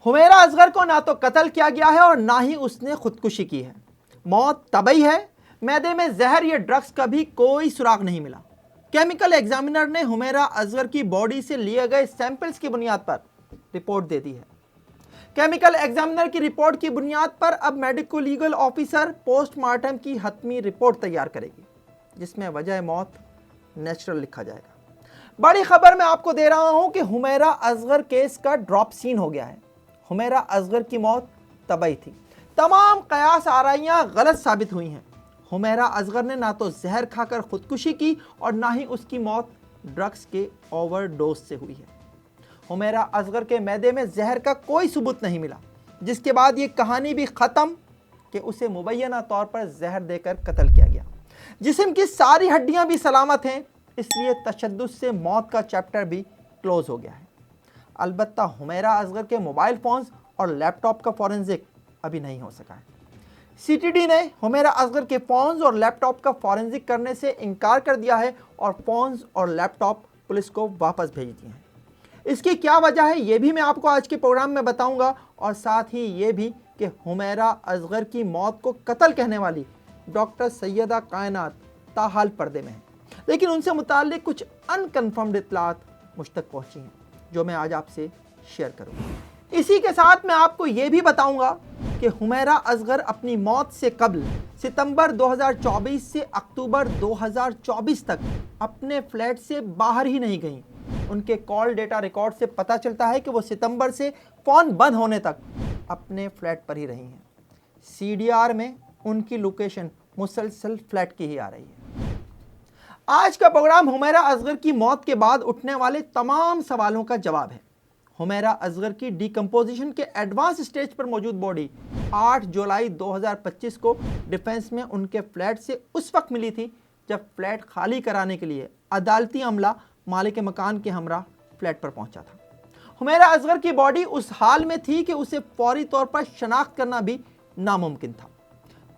हुमैरा असगर को ना तो कत्ल किया गया है और ना ही उसने खुदकुशी की है। मौत तबई है। मैदे में जहर या ड्रग्स का भी कोई सुराग नहीं मिला। केमिकल एग्जामिनर ने हुमैरा असगर की बॉडी से लिए गए सैंपल्स की बुनियाद पर रिपोर्ट दे दी है। केमिकल एग्जामिनर की रिपोर्ट की बुनियाद पर अब मेडिको लीगल ऑफिसर पोस्टमार्टम की हतमी रिपोर्ट तैयार करेगी, जिसमें वजह मौत नेचुरल लिखा जाएगा। बड़ी खबर मैं आपको दे रहा हूं कि हुमैरा असगर केस का ड्रॉप सीन हो गया है। हुमैरा असगर की मौत तबई थी। तमाम कयास आराइयां गलत साबित हुई हैं। हुमैरा असगर ने ना तो जहर खाकर खुदकुशी की और ना ही उसकी मौत ड्रग्स के ओवरडोज से हुई है। हुमैरा असगर के मैदे में जहर का कोई सबूत नहीं मिला, जिसके बाद ये कहानी भी ख़त्म कि उसे मुबैना तौर पर जहर देकर कत्ल किया गया। जिस्म की सारी हड्डियां भी सलामत हैं, इसलिए तशद्दुद से मौत का चैप्टर भी क्लोज हो गया है। अलबत्ता हुमैरा असगर के मोबाइल फ़ोन्स और लैपटॉप का फॉरेंसिक अभी नहीं हो सका है। सीटीडी ने हुमैरा असगर के फ़ोन्स और लैपटॉप का फॉरेंसिक करने से इनकार कर दिया है और फ़ोन्स और लैपटॉप पुलिस को वापस भेज दिए हैं। इसकी क्या वजह है ये भी मैं आपको आज के प्रोग्राम में बताऊंगा, और साथ ही ये भी कि हुमैरा असगर की मौत को कत्ल कहने वाली डॉक्टर सैयदा कायनात ताहाल पर्दे में है, लेकिन उनसे मुताल्लिक कुछ अनकन्फर्म्ड इत्तलात मुझ तक पहुंची हैं जो मैं आज आपसे शेयर करूंगा। इसी के साथ मैं आपको ये भी बताऊंगा कि हुमैरा असगर अपनी मौत से कबल सितंबर 2024 से अक्टूबर 2024 तक अपने फ्लैट से बाहर ही नहीं गईं। उनके कॉल डेटा रिकॉर्ड से पता चलता है कि वो सितंबर से फ़ोन बंद होने तक अपने फ्लैट पर ही रही हैं। सीडीआर में उनकी लोकेशन मुसलसल फ्लैट की ही आ रही है। आज का प्रोग्राम हुमैरा असगर की मौत के बाद उठने वाले तमाम सवालों का जवाब है। हुमैरा असगर की डिकम्पोजिशन के एडवांस स्टेज पर मौजूद बॉडी 8 जुलाई 2025 को डिफेंस में उनके फ्लैट से उस वक्त मिली थी जब फ्लैट खाली कराने के लिए अदालती अमला मालिक मकान के हमरा फ्लैट पर पहुंचा था। हुमैरा असगर की बॉडी उस हाल में थी कि उसे फौरी तौर पर शनाख्त करना भी नामुमकिन था।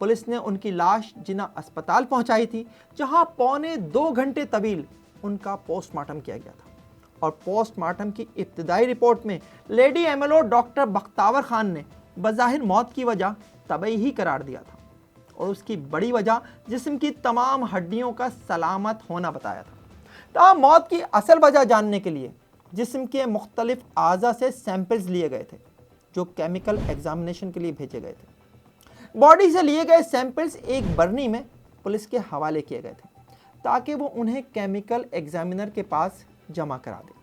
पुलिस ने उनकी लाश जिना अस्पताल पहुंचाई थी, जहां पौने 2 घंटे तवील उनका पोस्टमार्टम किया गया था, और पोस्टमार्टम की इब्तिदाई रिपोर्ट में lady MLO doctor Bakhtawar Khan ने बज़ाहिर मौत की वजह तबई ही करार दिया था, और उसकी बड़ी वजह जिस्म की तमाम हड्डियों का सलामत होना बताया था। तब मौत की असल वजह जानने के लिए जिस्म के मुख्तलिफ आज़ा से सैंपल्स लिए गए थे, जो केमिकल एग्जामिनेशन के लिए भेजे गए थे। बॉडी से लिए गए सैंपल्स एक बरनी में पुलिस के हवाले किए गए थे, ताकि वो उन्हें केमिकल एग्जामिनर के पास जमा करा दे।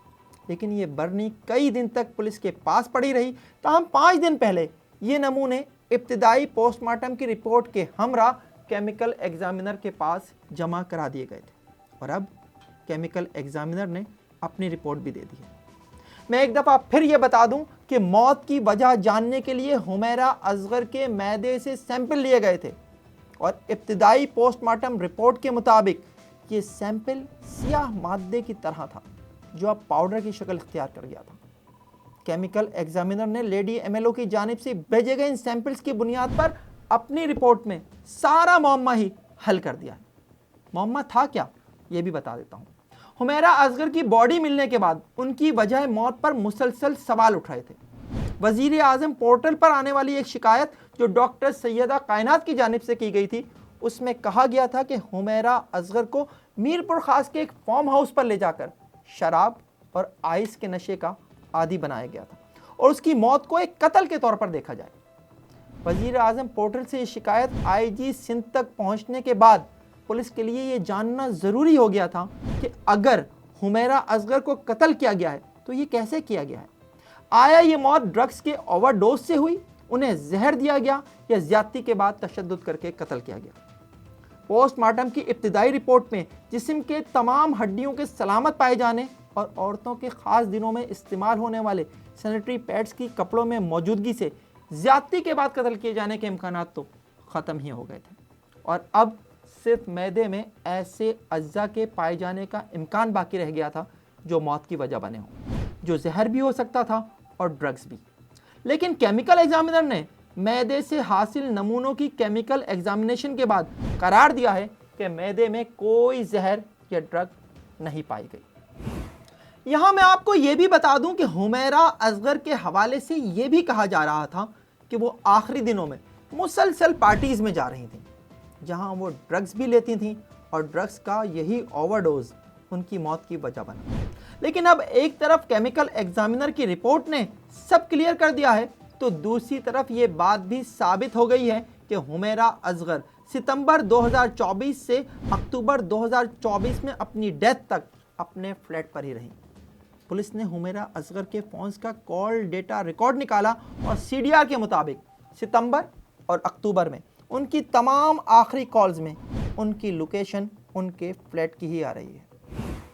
लेकिन ये बरनी कई दिन तक पुलिस के पास पड़ी रही। ताहम 5 दिन पहले ये नमूने इब्तिदाई पोस्टमार्टम की रिपोर्ट के हमरा केमिकल एग्जामिनर के पास जमा करा दिए गए थे, और अब केमिकल एग्जामिनर ने अपनी रिपोर्ट भी दे दी है। मैं एक दफ़ा फिर ये बता दूं कि मौत की वजह जानने के लिए हुमैरा असगर के मैदे से सैंपल लिए गए थे, और इब्तिदाई पोस्टमार्टम रिपोर्ट के मुताबिक ये सैंपल सियाह मादे की तरह था, जो अब पाउडर की शक्ल इख्तियार कर गया था। केमिकल एग्जामिनर ने लेडी एमएलओ की जानिब से भेजे गए इन सैंपल्स की बुनियाद पर अपनी रिपोर्ट में सारा मामला ही हल कर दिया है। मामला था क्या, ये भी बता देता हूँ। हुमैरा असगर की बॉडी मिलने के बाद उनकी वजह मौत पर मुसलसल सवाल उठ रहे थे। वज़ीर आज़म पोर्टल पर आने वाली एक शिकायत जो डॉक्टर सैयदा कायनात की जानिब से की गई थी, उसमें कहा गया था कि हुमैरा असगर को मीरपुर खास के एक फार्म हाउस पर ले जाकर शराब और आइस के नशे का आदी बनाया गया था, और उसकी मौत को एक कत्ल के तौर पर देखा जाए। वज़ीर आज़म पोर्टल से ये शिकायत आईजी सिंध तक पहुँचने के बाद पुलिस के लिए ये जानना ज़रूरी हो गया था कि अगर हुमैरा असगर को कत्ल किया गया है तो ये कैसे किया गया है। आया ये मौत ड्रग्स के ओवरडोज से हुई, उन्हें जहर दिया गया, या ज़्यादती के बाद तशद्दुद करके कत्ल किया गया। पोस्टमार्टम की इब्तिदाई रिपोर्ट में जिस्म के तमाम हड्डियों के सलामत पाए जाने और औरतों के ख़ास दिनों में इस्तेमाल होने वाले सैनिटरी पैड्स की कपड़ों में मौजूदगी से ज़्यादती के बाद कत्ल किए जाने के इम्कानात तो ख़त्म ही हो गए थे, और अब सिर्फ मैदे में ऐसे अज्जा के पाए जाने का इम्कान बाकी रह गया था जो मौत की वजह बने हों, जो जहर भी हो सकता था और ड्रग्स भी। लेकिन केमिकल एग्जामिनर ने मैदे से हासिल नमूनों की केमिकल एग्जामिनेशन के बाद करार दिया है कि मैदे में कोई जहर या ड्रग नहीं पाई गई। یہاں میں آپ کو یہ بھی بتا دوں کہ حمیرہ اصغر کے حوالے سے یہ بھی کہا جا رہا تھا کہ وہ آخری دنوں میں مسلسل پارٹیز میں جا رہی تھیں جہاں وہ ڈرگز بھی لیتی تھیں اور ڈرگز کا یہی اوور ڈوز ان کی موت کی وجہ بنا۔ لیکن اب ایک طرف کیمیکل ایگزامینر کی رپورٹ نے سب کلیئر کر دیا ہے تو دوسری طرف یہ بات بھی ثابت ہو گئی ہے کہ حمیرہ اصغر ستمبر 2024 سے اکتوبر 2024 میں اپنی ڈیتھ تک اپنے فلیٹ پر ہی رہیں۔ پولیس نے حمیرہ اصغر کے فونز کا کال ڈیٹا ریکارڈ نکالا اور سی ڈی آر کے مطابق ستمبر اور اکتوبر میں ان کی تمام آخری کالز میں ان کی لوکیشن ان کے فلیٹ کی ہی آ رہی ہے۔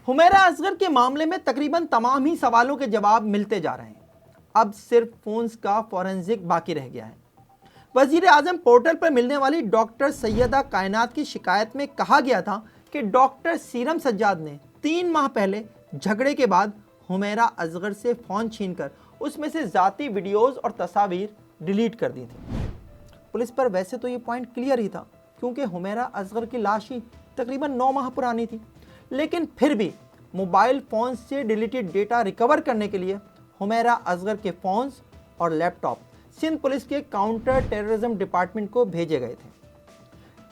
حمیرہ اصغر کے معاملے میں تقریباً تمام ہی سوالوں کے جواب ملتے جا رہے ہیں، اب صرف فونز کا فورنزک باقی رہ گیا ہے۔ وزیر اعظم پورٹل پر ملنے والی ڈاکٹر سیدہ کائنات کی شکایت میں کہا گیا تھا کہ ڈاکٹر سیرم سجاد نے 3 ماہ پہلے جھگڑے کے بعد حمیرہ اصغر سے فون چھین کر اس میں سے ذاتی ویڈیوز اور تصاویر ڈیلیٹ کر دی تھی۔ پولیس پر ویسے تو یہ پوائنٹ کلیئر ہی تھا کیونکہ حمیرہ اصغر کی لاش ہی تقریباً 9 ماہ پرانی تھی، لیکن پھر بھی موبائل فون سے ڈیلیٹڈ ڈیٹا ریکور کرنے کے لیے حمیرہ اصغر کے فونز اور لیپ ٹاپ سندھ پولیس کے کاؤنٹر ٹیررزم ڈپارٹمنٹ کو بھیجے گئے تھے۔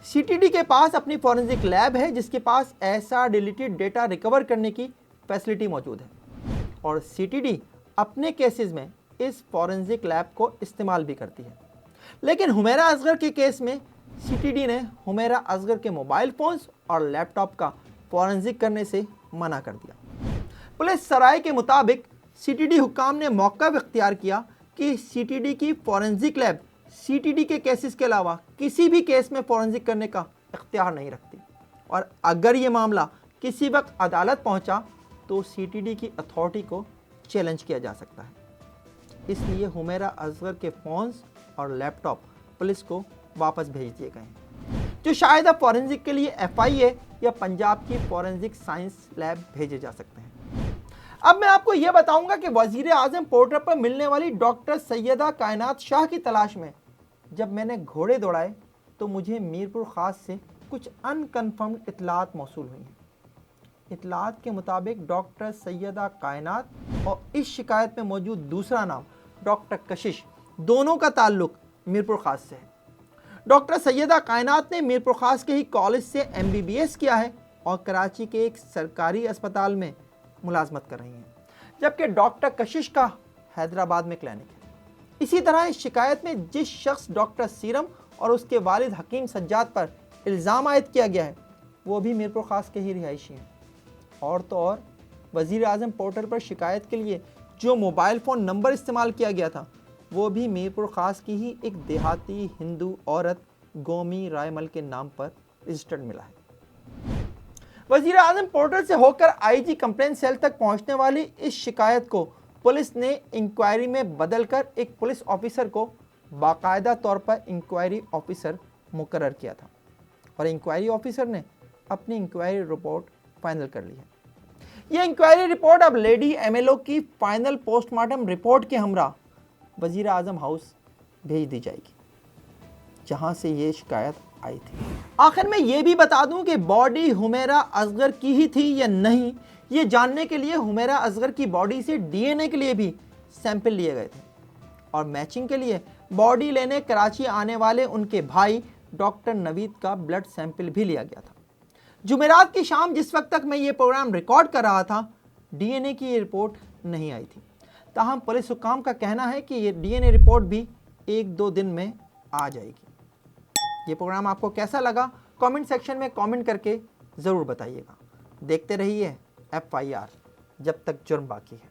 سی ٹی ڈی کے پاس اپنی فورنزک لیب ہے جس کے پاس ایسا ڈیلیٹڈ ڈیٹا ریکور کرنے کی فیسلٹی موجود ہے، اور سی ٹی ڈی اپنے کیسز میں اس فورنزک لیب کو استعمال بھی کرتی ہے۔ لیکن حمیرہ اصغر کے کیس میں سی ٹی ڈی نے حمیرہ اصغر کے موبائل فونز اور لیپ ٹاپ کا فورنزک کرنے سے منع کر دیا۔ پولیس سرائے کے مطابق سی ٹی ڈی حکام نے موقف اختیار کیا کہ سی ٹی ڈی کی forensic lab C T D کے کیسز کے علاوہ کسی بھی کیس میں فورنزک کرنے کا اختیار نہیں رکھتی، اور اگر یہ معاملہ کسی وقت عدالت پہنچا تو سی ٹی ڈی کی اتھارٹی کو چیلنج کیا جا سکتا ہے۔ اس لیے حمیرہ اصغر کے فونز اور لیپ ٹاپ پولیس کو واپس بھیج دیے گئے ہیں، جو شاید اب فورنزک کے لیے ایف آئی اے یا پنجاب کی فورنزک سائنس لیب بھیجے جا سکتے ہیں۔ اب میں آپ کو یہ بتاؤں گا کہ وزیر اعظم پورٹل پر ملنے والی ڈاکٹر سیدہ کائنات شاہ کی تلاش میں جب میں نے گھوڑے دوڑائے تو مجھے میرپور خاص سے کچھ ان کنفرمڈ اطلاعات موصول ہوئی ہیں۔ اطلاعات کے مطابق ڈاکٹر سیدہ کائنات اور اس شکایت میں موجود دوسرا نام ڈاکٹر کشش دونوں کا تعلق میرپور خاص سے ہے۔ ڈاکٹر سیدہ کائنات نے میرپور خاص کے ہی کالج سے ایم بی بی ایس کیا ہے اور کراچی کے ایک سرکاری اسپتال میں ملازمت کر رہی ہیں، جبکہ ڈاکٹر کشش کا حیدرآباد میں کلینک ہے۔ اسی طرح اس شکایت میں جس شخص ڈاکٹر سیرم اور اس کے والد حکیم سجاد پر الزام عائد کیا گیا ہے وہ بھی میرپور خاص کے ہی رہائشی ہیں۔ اور تو اور وزیر اعظم پورٹل پر شکایت کے لیے جو موبائل فون نمبر استعمال کیا گیا تھا وہ بھی میرپور خاص کی ہی ایک دیہاتی ہندو عورت گومی رائے مل کے نام پر رجسٹرڈ ملا ہے۔ وزیر اعظم پورٹل سے ہو کر آئی جی کمپلین سیل تک پہنچنے والی اس شکایت کو پولیس نے انکوائری میں بدل کر ایک پولیس آفیسر کو باقاعدہ طور پر انکوائری آفیسر مقرر کیا تھا، اور انکوائری آفیسر نے اپنی انکوائری رپورٹ فائنل کر لی ہے۔ یہ انکوائری رپورٹ اب لیڈی ایم ایل او کی فائنل پوسٹ مارٹم رپورٹ کے ہمراہ وزیر اعظم ہاؤس بھیج دی جائے گی جہاں سے یہ شکایت آئی تھی۔ آخر میں یہ بھی بتا دوں کہ باڈی حمیرہ اصغر کی ہی تھی یا نہیں، یہ جاننے کے لیے حمیرہ اصغر کی باڈی سے ڈی این اے کے لیے بھی سیمپل لیے گئے تھے، اور میچنگ کے لیے باڈی لینے کراچی آنے والے ان کے بھائی ڈاکٹر نوید کا بلڈ سیمپل بھی لیا گیا تھا۔ جمعرات کی شام جس وقت تک میں یہ پروگرام ریکارڈ کر رہا تھا ڈی این اے کی یہ رپورٹ نہیں آئی تھی، تاہم پولیس حکام کا کہنا ہے کہ یہ ڈی این اے رپورٹ بھی 1-2 دن میں آ جائے گی۔ یہ پروگرام آپ کو کیسا لگا کامنٹ سیکشن میں کامنٹ کر کے ضرور بتائیے گا۔ دیکھتے رہیے FIR جب تک جرم باقی ہے۔